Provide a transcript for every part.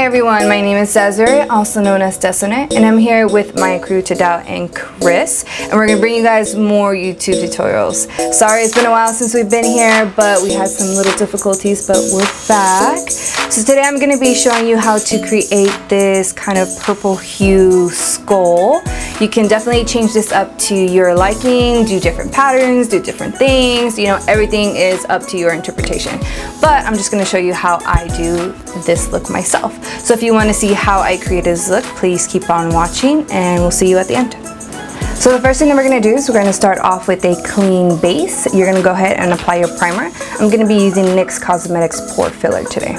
everyone, my name is Desiree, also known as Dehsonae, and I'm here with my crew Tadao and Chris, and we're gonna bring you guys more YouTube tutorials. Sorry it's been a while since we've been here, but we had some little difficulties, but we're back. So today I'm gonna be showing you how to create this kind of purple hue skull. You can definitely change this up to your liking, do different patterns, do different things, you know, everything is up to your interpretation. But I'm just gonna show you how I do this look myself. So if you want to see how I created this look, please keep on watching and we'll see you at the end. So the first thing that we're going to do is we're going to start off with a clean base. You're going to go ahead and apply your primer. I'm going to be using NYX Cosmetics Pore Filler today.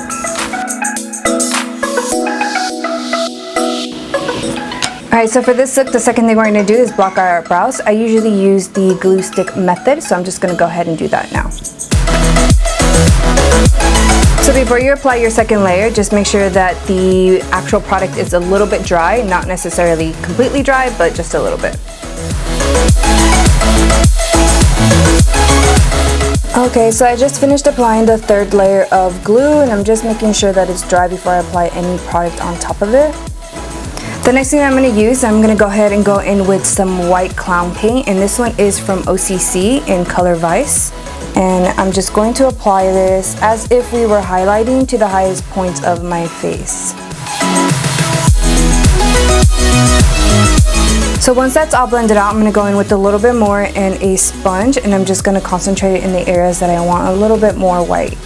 Alright, so for this look, the second thing we're going to do is block our brows. I usually use the glue stick method, so I'm just going to go ahead and do that now. So before you apply your second layer, just make sure that the actual product is a little bit dry, not necessarily completely dry, but just a little bit. Okay, so I just finished applying the third layer of glue, and I'm just making sure that it's dry before I apply any product on top of it. The next thing I'm going to use, I'm going to go ahead and go in with some white clown paint, and this one is from OCC in color Vice. And I'm just going to apply this as if we were highlighting to the highest points of my face. So once that's all blended out, I'm going to go in with a little bit more and a sponge, and I'm just going to concentrate it in the areas that I want a little bit more white.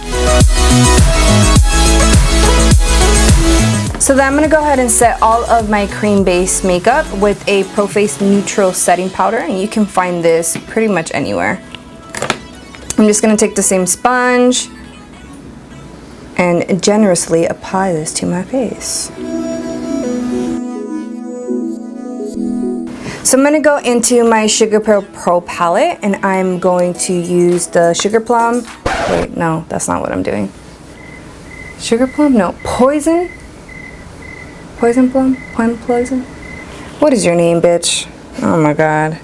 So then I'm going to go ahead and set all of my cream base makeup with a Pro Face Neutral Setting Powder, and you can find this pretty much anywhere. I'm just going to take the same sponge and generously apply this to my face. So I'm going to go into my Sugar Pearl Pro palette, and I'm going to use the Sugar Plum. Wait, no, that's not what I'm doing. Sugar Plum? No, Poison? Poison Plum? Poison? What is your name, bitch? Oh my god.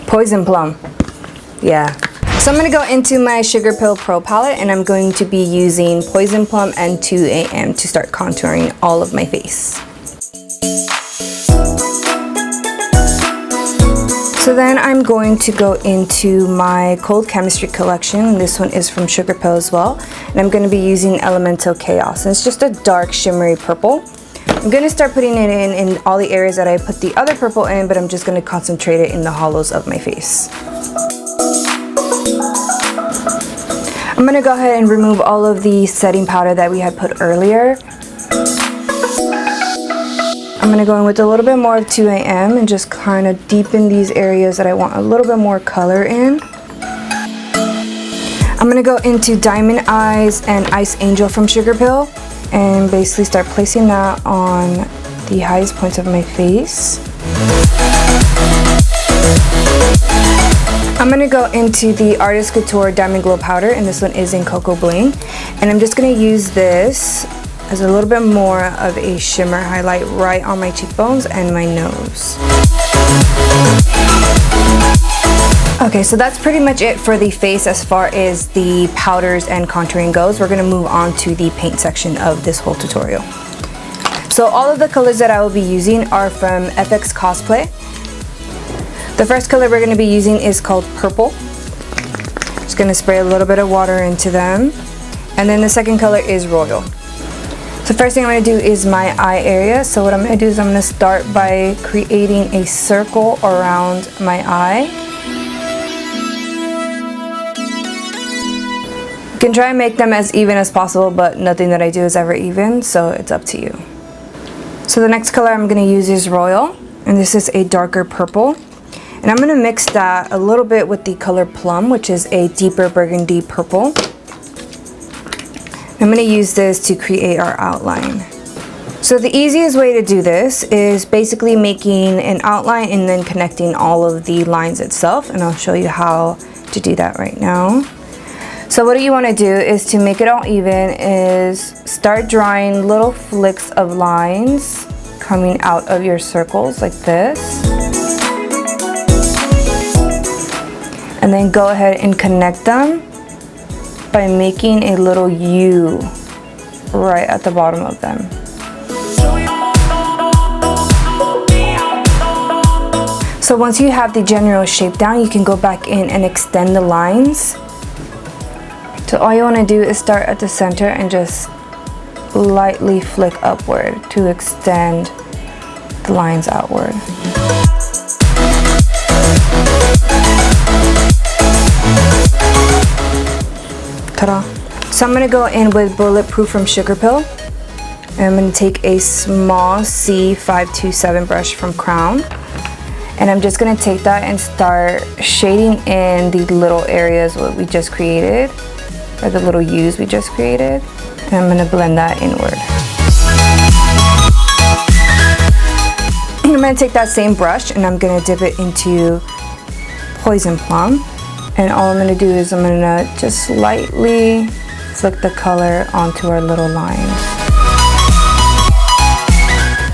Poison Plum. Yeah. So I'm going to go into my Sugar Pill Pro palette, and I'm going to be using Poison Plum and 2 AM to start contouring all of my face. So then I'm going to go into my Cold Chemistry collection. This one is from Sugar Pill as well, and I'm going to be using Elemental Chaos, and it's just a dark shimmery purple. I'm going to start putting it in all the areas that I put the other purple in, but I'm just going to concentrate it in the hollows of my face. I'm going to go ahead and remove all of the setting powder that we had put earlier. I'm going to go in with a little bit more of 2 AM and just kind of deepen these areas that I want a little bit more color in. I'm going to go into Diamond Eyes and Ice Angel from Sugar Pill and basically start placing that on the highest points of my face. I'm going to go into the Artist Couture Diamond Glow Powder, and this one is in Coco Bling. And I'm just going to use this as a little bit more of a shimmer highlight right on my cheekbones and my nose. Okay, so that's pretty much it for the face as far as the powders and contouring goes. We're going to move on to the paint section of this whole tutorial. So all of the colors that I will be using are from FX Cosplay. The first color we're going to be using is called Purple. Just going to spray a little bit of water into them. And then the second color is Royal. So first thing I'm going to do is my eye area. So what I'm going to do is I'm going to start by creating a circle around my eye. You can try and make them as even as possible, but nothing that I do is ever even, so it's up to you. So the next color I'm going to use is Royal, and this is a darker purple. And I'm going to mix that a little bit with the color Plum, which is a deeper burgundy purple. I'm going to use this to create our outline. So the easiest way to do this is basically making an outline and then connecting all of the lines itself. And I'll show you how to do that right now. So what you want to do is to make it all even is start drawing little flicks of lines coming out of your circles like this. And then go ahead and connect them by making a little U right at the bottom of them. So once you have the general shape down, you can go back in and extend the lines. So all you want to do is start at the center and just lightly flick upward to extend the lines outward. Ta-da! So I'm going to go in with Bulletproof from Sugar Pill. And I'm going to take a small C527 brush from Crown. And I'm just going to take that and start shading in the little areas what we just created, or the little U's we just created. And I'm going to blend that inward. I'm going to take that same brush and I'm going to dip it into Poison Plum. And all I'm going to do is I'm going to just lightly flick the color onto our little lines.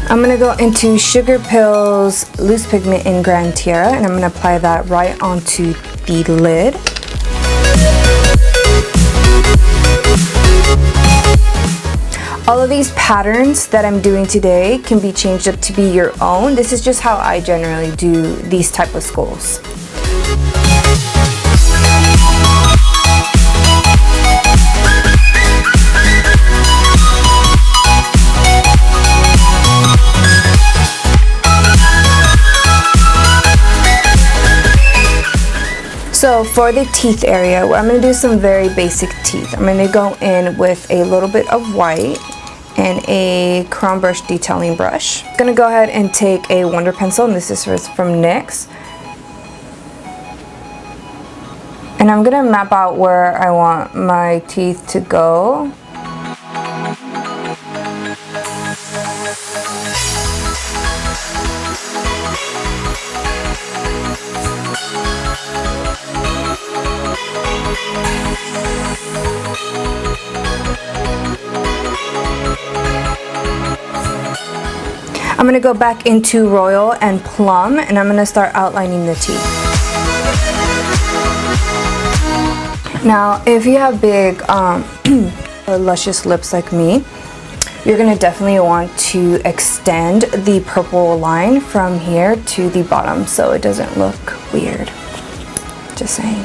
I'm going to go into Sugar Pill's Loose Pigment in Grand Tiara, and I'm going to apply that right onto the lid. All of these patterns that I'm doing today can be changed up to be your own. This is just how I generally do these type of skulls. So for the teeth area, I'm going to do some very basic teeth. I'm going to go in with a little bit of white and a crown brush detailing brush. I'm going to go ahead and take a Wonder Pencil, and this is from NYX. And I'm going to map out where I want my teeth to go. I'm going to go back into Royal and Plum, and I'm going to start outlining the teeth. Now, if you have big or luscious lips like me, you're going to definitely want to extend the purple line from here to the bottom so it doesn't look weird. Just saying.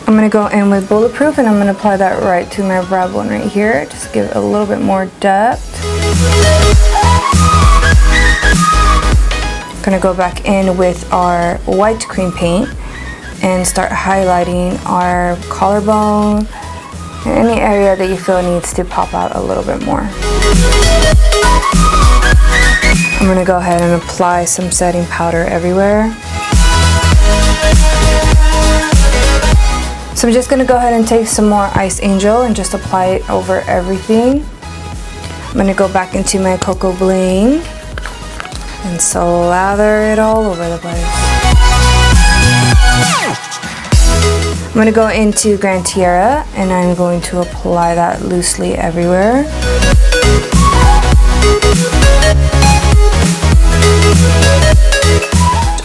I'm going to go in with Bulletproof, and I'm going to apply that right to my brow bone right here. Just give it a little bit more depth. I'm going to go back in with our white cream paint and start highlighting our collarbone and any area that you feel needs to pop out a little bit more. I'm going to go ahead and apply some setting powder everywhere. So I'm just going to go ahead and take some more Ice Angel and just apply it over everything. I'm going to go back into my Coco Bling and slather it all over the place. I'm going to go into Grand Tiara and I'm going to apply that loosely everywhere.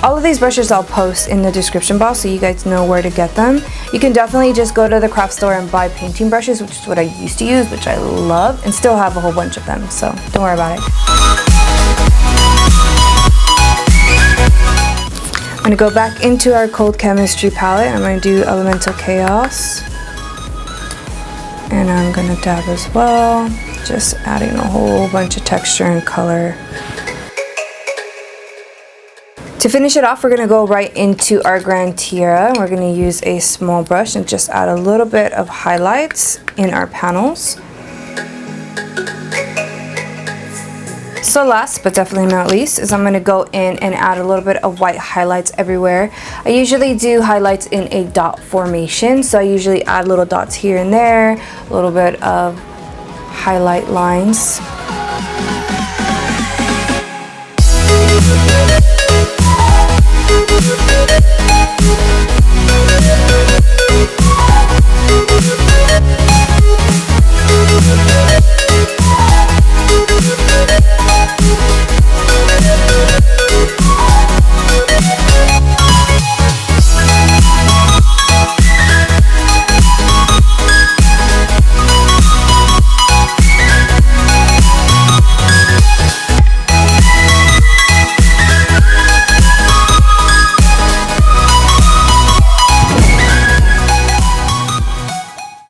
All of these brushes I'll post in the description box so you guys know where to get them. You can definitely just go to the craft store and buy painting brushes, which is what I used to use, which I love, and still have a whole bunch of them, so don't worry about it. I'm going to go back into our Cold Chemistry palette. I'm going to do Elemental Chaos. And I'm going to dab as well, just adding a whole bunch of texture and color. To finish it off, we're going to go right into our Grand Tiara. We're going to use a small brush and just add a little bit of highlights in our panels. So last but definitely not least is I'm going to go in and add a little bit of white highlights everywhere. I usually do highlights in a dot formation, so I usually add little dots here and there, a little bit of highlight lines.